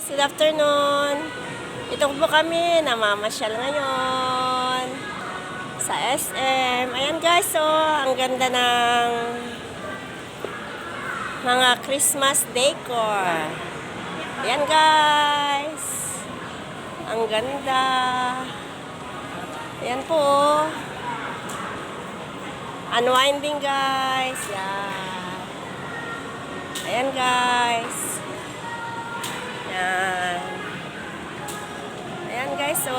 Good afternoon. Ito po kami, namamasyal ngayon sa SM. Ayan guys, so ang ganda ng mga Christmas decor. Ayan guys. Ang ganda. Ayan po. Unwinding guys. Yan. Ayan guys. Yan. Ayan guys, so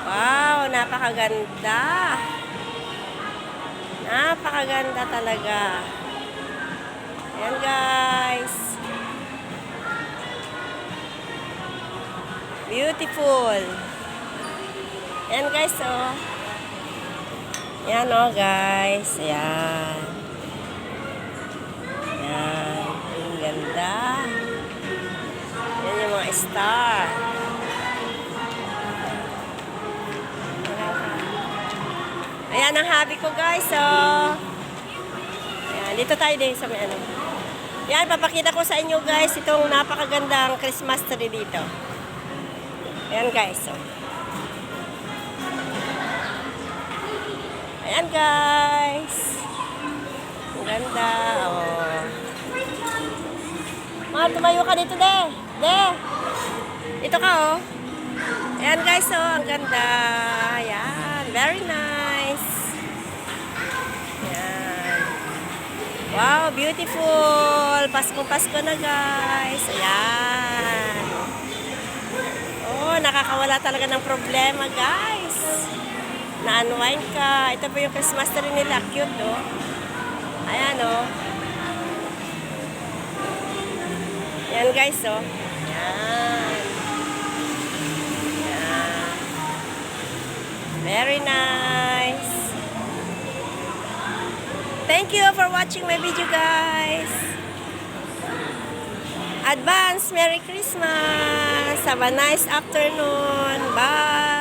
wow, napakaganda. Napakaganda talaga. Ayan guys. Beautiful. Ayan guys, so ayan o guys. Ayan. Ayan. Ang ganda. Ayan yung mga star. Ayan ang hobby ko guys. So, ayan, dito tayo din sa may ano. Ayan, papakita ko sa inyo guys itong napakagandang Christmas tree dito. Ayan guys. So. Ayan guys. Ang ganda. Oh. Mga tumayo ka dito, de. De. Dito ka, oh. Ayan guys, oh. Ang ganda. Ayan. Very nice. Ayan. Wow, beautiful. Pasko-pasko na guys. Ayan. Oh, nakakawala talaga ng problema guys. Na-unwind ka. Ito po yung Christmas tree nila. Cute, oh. Ayan, oh. Ayan, guys, oh. Ayan. Ayan. Very nice. Thank you for watching my video, guys. Advance Merry Christmas. Have a nice afternoon. Bye.